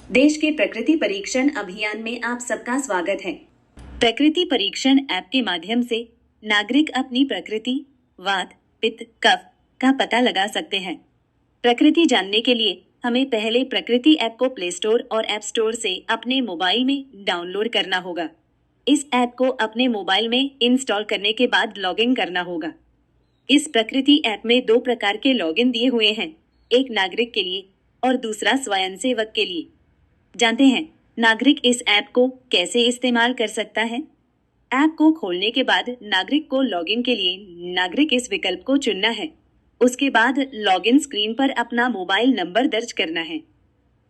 देश के प्रकृति परीक्षण अभियान में आप सबका स्वागत है। प्रकृति परीक्षण ऐप के माध्यम से नागरिक अपनी प्रकृति, वात, पित्त, कफ का पता लगा सकते हैं। प्रकृति जानने के लिए हमें पहले प्रकृति ऐप को प्ले स्टोर और ऐप स्टोर से अपने मोबाइल में डाउनलोड करना होगा। इस ऐप को अपने मोबाइल में इंस्टॉल करने के बाद लॉगिन करना होगा। इस प्रकृति ऐप में 2 प्रकार के लॉगिन दिए हुए हैं, एक नागरिक के लिए और दूसरा स्वयंसेवक के लिए। जानते हैं नागरिक इस ऐप को कैसे इस्तेमाल कर सकता है। ऐप को खोलने के बाद नागरिक को लॉगिन के लिए नागरिक इस विकल्प को चुनना है। उसके बाद लॉगिन स्क्रीन पर अपना मोबाइल नंबर दर्ज करना है।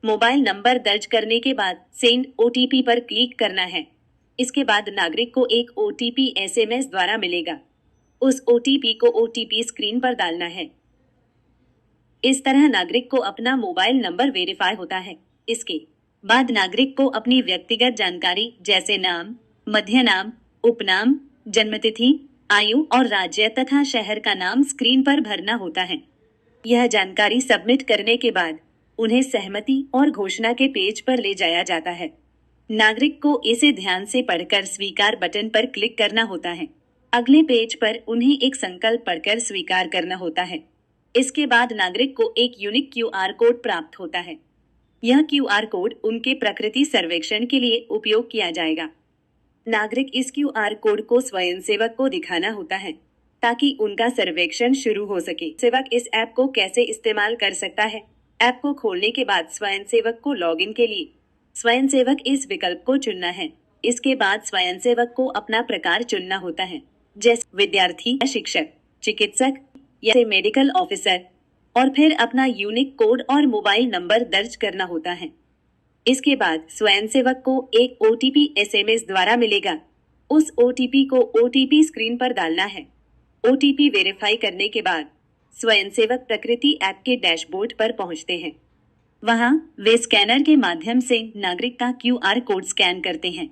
मोबाइल नंबर दर्ज करने के बाद सेंड ओटीपी पर क्लिक करना है। इसके बाद नागरिक को एक ओटीपी एसएमएस द्वारा मिलेगा। उस ओटीपी को ओटीपी स्क्रीन पर डालना है। इस तरह नागरिक को अपना मोबाइल नंबर वेरीफाई होता है। इसके बाद नागरिक को अपनी व्यक्तिगत जानकारी जैसे नाम, मध्य नाम, उपनाम, जन्मतिथि, आयु और राज्य तथा शहर का नाम स्क्रीन पर भरना होता है। यह जानकारी सबमिट करने के बाद उन्हें सहमति और घोषणा के पेज पर ले जाया जाता है। नागरिक को इसे ध्यान से पढ़कर स्वीकार बटन पर क्लिक करना होता है। अगले पेज पर उन्हें एक संकल्प पढ़कर स्वीकार करना होता है। इसके बाद नागरिक को एक यूनिक क्यूआर कोड प्राप्त होता है। यह क्यूआर कोड उनके प्रकृति सर्वेक्षण के लिए उपयोग किया जाएगा। नागरिक इस क्यूआर कोड को स्वयंसेवक को दिखाना होता है ताकि उनका सर्वेक्षण शुरू हो सके। सेवक इस ऐप को कैसे इस्तेमाल कर सकता है? ऐप को खोलने के बाद स्वयंसेवक को लॉगिन के लिए स्वयंसेवक इस विकल्प को चुनना है। इसके बाद स्वयंसेवक को अपना प्रकार चुनना होता है, जैसे विद्यार्थी, शिक्षक, चिकित्सक या मेडिकल ऑफिसर, और फिर अपना यूनिक कोड और मोबाइल नंबर दर्ज करना होता है। इसके बाद स्वयंसेवक को एक ओटीपी एसएमएस द्वारा मिलेगा। उस ओटीपी को ओटीपी स्क्रीन पर डालना है। ओटीपी वेरीफाई करने के बाद स्वयंसेवक प्रकृति ऐप के डैशबोर्ड पर पहुंचते हैं। वहां वे स्कैनर के माध्यम से नागरिक का क्यूआर कोड स्कैन करते हैं।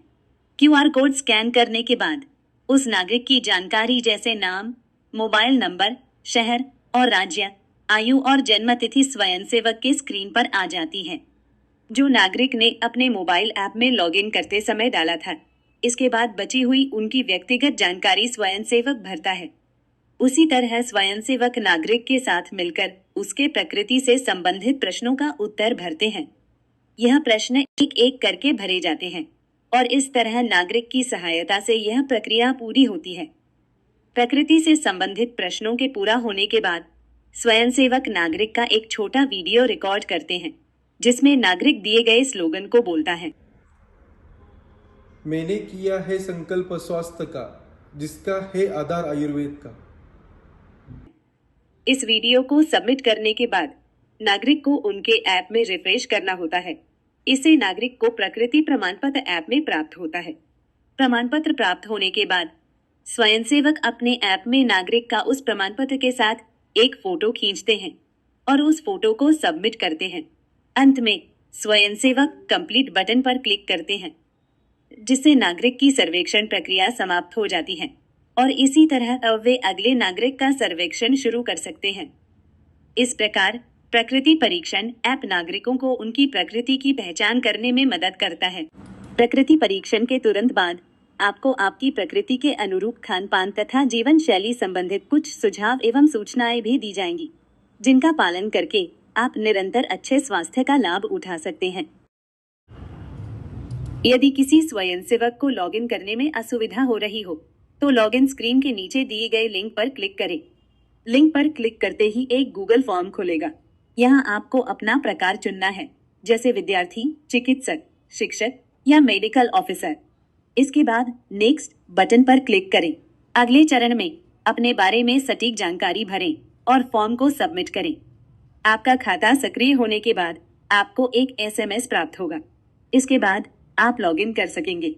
क्यूआर कोड स्कैन करने के बाद उस नागरिक की जानकारी जैसे नाम, मोबाइल नंबर, शहर और राज्य, आयु और जन्म तिथि स्वयंसेवक के स्क्रीन पर आ जाती है, जो नागरिक ने अपने मोबाइल ऐप में लॉगिन करते समय डाला था। इसके बाद बची हुई उनकी व्यक्तिगत जानकारी स्वयंसेवक भरता है। उसी तरह स्वयंसेवक नागरिक के साथ मिलकर उसके प्रकृति से संबंधित प्रश्नों का उत्तर भरते हैं। यह प्रश्न एक एक करके भरे जाते हैं और इस तरह नागरिक की सहायता से यह प्रक्रिया पूरी होती है। प्रकृति से संबंधित प्रश्नों के पूरा होने के बाद स्वयंसेवक नागरिक का एक छोटा वीडियो रिकॉर्ड करते हैं, जिसमें नागरिक दिए गए स्लोगन को बोलता है। मैंने किया है संकल्प स्वास्थ्य का, जिसका है आधार आयुर्वेद का। इस वीडियो को सबमिट करने के बाद नागरिक को उनके ऐप में रिफ्रेश करना होता है। इससे नागरिक को प्रकृति प्रमाण पत्र ऐप में प्राप्त होता है। प्रमाण पत्र प्राप्त होने के बाद स्वयंसेवक अपने ऐप में नागरिक का उस प्रमाण पत्र के साथ एक फोटो खींचते हैं और उस फोटो को सबमिट करते हैं। अंत में स्वयंसेवक कंप्लीट बटन पर क्लिक करते हैं, जिससे नागरिक की सर्वेक्षण प्रक्रिया समाप्त हो जाती है और इसी तरह वे अगले नागरिक का सर्वेक्षण शुरू कर सकते हैं। इस प्रकार प्रकृति परीक्षण ऐप नागरिकों को उनकी प्रकृति की पहचान करने में मदद करता है। प्रकृति परीक्षण के तुरंत बाद आपको आपकी प्रकृति के अनुरूप खान पान तथा जीवन शैली संबंधित कुछ सुझाव एवं सूचनाएं भी दी जाएंगी, जिनका पालन करके आप निरंतर अच्छे स्वास्थ्य का लाभ उठा सकते हैं। यदि किसी स्वयंसेवक को लॉगिन करने में असुविधा हो रही हो, तो लॉगिन स्क्रीन के नीचे दिए गए लिंक पर क्लिक करें। लिंक पर क्लिक करते ही एक गूगल फॉर्म खुलेगा। यहाँ आपको अपना प्रकार चुनना है, जैसे विद्यार्थी, चिकित्सक, शिक्षक या मेडिकल ऑफिसर। इसके बाद नेक्स्ट बटन पर क्लिक करें। अगले चरण में अपने बारे में सटीक जानकारी भरें और फॉर्म को सबमिट करें। आपका खाता सक्रिय होने के बाद आपको एक एसएमएस प्राप्त होगा। इसके बाद आप लॉगिन कर सकेंगे।